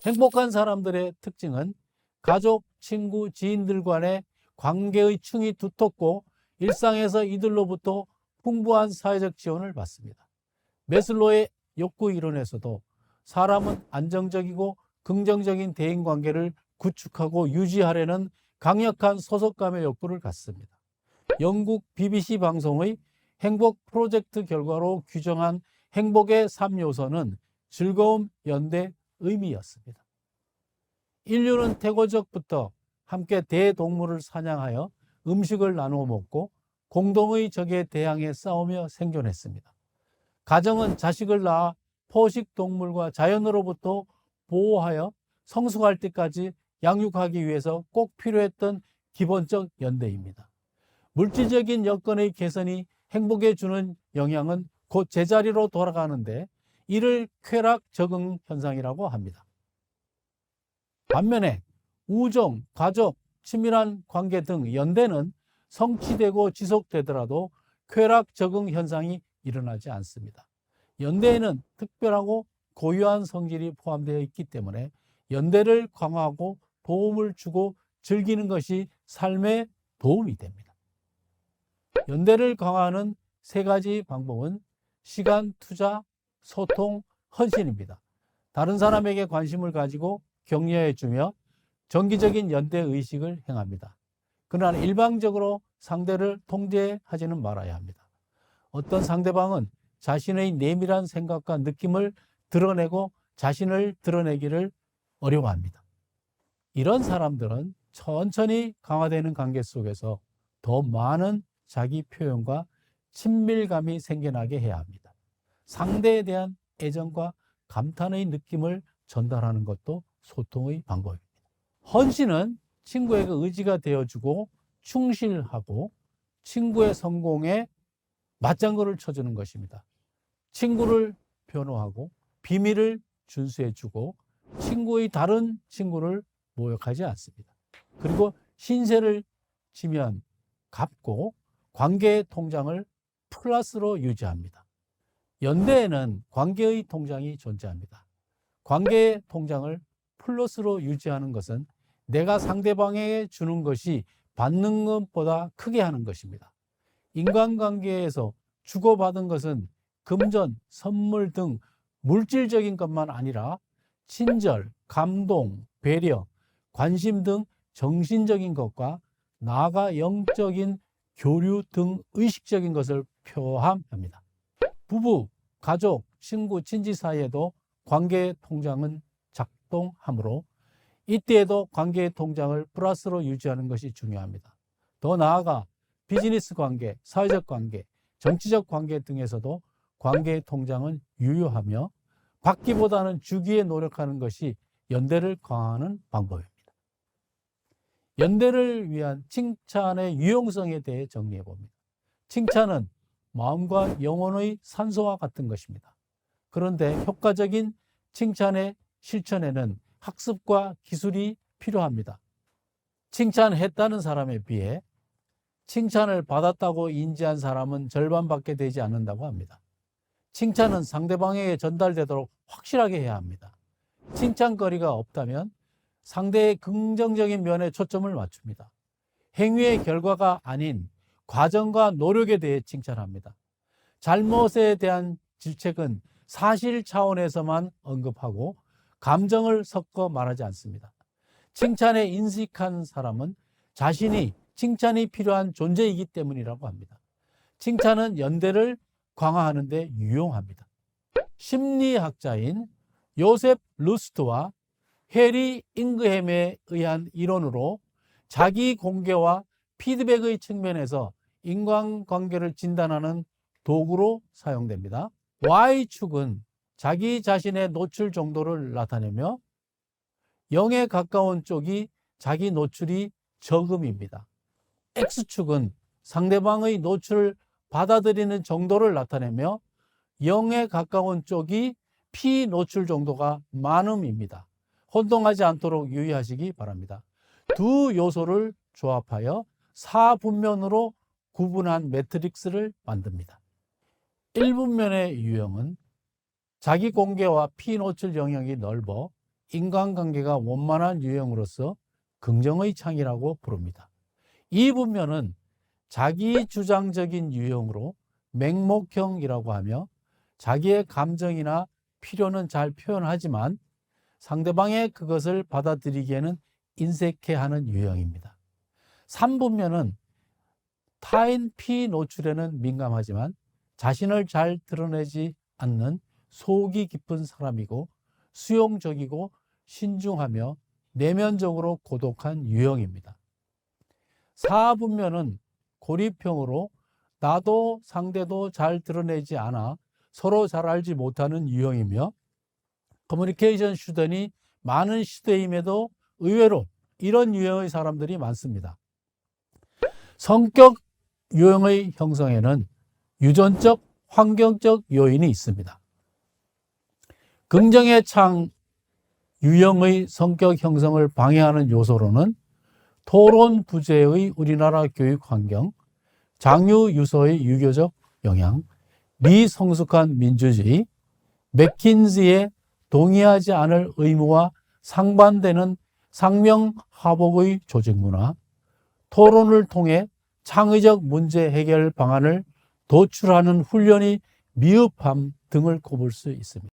행복한 사람들의 특징은 가족, 친구, 지인들 간의 관계의 층이 두텁고 일상에서 이들로부터 풍부한 사회적 지원을 받습니다. 매슬로의 욕구 이론에서도 사람은 안정적이고 긍정적인 대인관계를 구축하고 유지하려는 강력한 소속감의 욕구를 갖습니다. 영국 BBC 방송의 행복 프로젝트 결과로 규정한 행복의 3요소는 즐거움, 연대, 의미였습니다. 인류는 태고적부터 함께 대동물을 사냥하여 음식을 나누어 먹고 공동의 적에 대항해 싸우며 생존했습니다. 가정은 자식을 낳아 포식동물과 자연으로부터 보호하여 성숙할 때까지 양육하기 위해서 꼭 필요했던 기본적 연대입니다. 물질적인 여건의 개선이 행복에 주는 영향은 곧 제자리로 돌아가는데 이를 쾌락 적응 현상이라고 합니다. 반면에 우정, 가족, 친밀한 관계 등 연대는 성취되고 지속되더라도 쾌락 적응 현상이 일어나지 않습니다. 연대에는 특별하고 고유한 성질이 포함되어 있기 때문에 연대를 강화하고 도움을 주고 즐기는 것이 삶에 도움이 됩니다. 연대를 강화하는 세 가지 방법은 시간, 투자, 소통, 헌신입니다. 다른 사람에게 관심을 가지고 격려해주며 정기적인 연대 의식을 행합니다. 그러나 일방적으로 상대를 통제하지는 말아야 합니다. 어떤 상대방은 자신의 내밀한 생각과 느낌을 드러내고 자신을 드러내기를 어려워합니다. 이런 사람들은 천천히 강화되는 관계 속에서 더 많은 자기 표현과 친밀감이 생겨나게 해야 합니다. 상대에 대한 애정과 감탄의 느낌을 전달하는 것도 소통의 방법입니다. 헌신은 친구에게 의지가 되어주고 충실하고 친구의 성공에 맞장구를 쳐주는 것입니다. 친구를 변호하고 비밀을 준수해주고 친구의 다른 친구를 모욕하지 않습니다. 그리고 신세를 지면 갚고 관계의 통장을 플러스로 유지합니다. 연대에는 관계의 통장이 존재합니다. 관계의 통장을 플러스로 유지하는 것은 내가 상대방에게 주는 것이 받는 것보다 크게 하는 것입니다. 인간관계에서 주고받은 것은 금전, 선물 등 물질적인 것만 아니라 친절, 감동, 배려, 관심 등 정신적인 것과 나아가 영적인 교류 등 의식적인 것을 포함합니다. 부부, 가족, 친구, 친지 사이에도 관계의 통장은 작동하므로 이때에도 관계의 통장을 플러스로 유지하는 것이 중요합니다. 더 나아가 비즈니스 관계, 사회적 관계, 정치적 관계 등에서도 관계의 통장은 유효하며 받기보다는 주기에 노력하는 것이 연대를 강화하는 방법입니다. 연대를 위한 칭찬의 유용성에 대해 정리해 봅니다. 칭찬은 마음과 영혼의 산소와 같은 것입니다. 그런데 효과적인 칭찬의 실천에는 학습과 기술이 필요합니다. 칭찬했다는 사람에 비해 칭찬을 받았다고 인지한 사람은 절반밖에 되지 않는다고 합니다. 칭찬은 상대방에게 전달되도록 확실하게 해야 합니다. 칭찬거리가 없다면 상대의 긍정적인 면에 초점을 맞춥니다. 행위의 결과가 아닌 과정과 노력에 대해 칭찬합니다. 잘못에 대한 질책은 사실 차원에서만 언급하고 감정을 섞어 말하지 않습니다. 칭찬에 인식한 사람은 자신이 칭찬이 필요한 존재이기 때문이라고 합니다. 칭찬은 연대를 강화하는 데 유용합니다. 심리학자인 요셉 루스트와 해리 잉그햄에 의한 이론으로 자기 공개와 피드백의 측면에서 인간관계를 진단하는 도구로 사용됩니다. Y축은 자기 자신의 노출 정도를 나타내며 0에 가까운 쪽이 자기 노출이 적음입니다. X축은 상대방의 노출을 받아들이는 정도를 나타내며 0에 가까운 쪽이 피노출 정도가 많음입니다. 혼동하지 않도록 유의하시기 바랍니다. 두 요소를 조합하여 4분면으로 구분한 매트릭스를 만듭니다. 1분면의 유형은 자기 공개와 피노출 영역이 넓어 인간관계가 원만한 유형으로서 긍정의 창이라고 부릅니다. 이 분면은 자기주장적인 유형으로 맹목형이라고 하며 자기의 감정이나 필요는 잘 표현하지만 상대방의 그것을 받아들이기에는 인색해하는 유형입니다. 3분면은 타인 피 노출에는 민감하지만 자신을 잘 드러내지 않는 속이 깊은 사람이고 수용적이고 신중하며 내면적으로 고독한 유형입니다. 4분면은 고립형으로 나도 상대도 잘 드러내지 않아 서로 잘 알지 못하는 유형이며 커뮤니케이션 슈던이 많은 시대임에도 의외로 이런 유형의 사람들이 많습니다. 성격 유형의 형성에는 유전적, 환경적 요인이 있습니다. 긍정의 창 유형의 성격 형성을 방해하는 요소로는 토론 부재의 우리나라 교육 환경, 장유 유서의 유교적 영향, 미성숙한 민주주의, 맥킨지의 동의하지 않을 의무와 상반되는 상명하복의 조직 문화, 토론을 통해 창의적 문제 해결 방안을 도출하는 훈련이 미흡함 등을 꼽을 수 있습니다.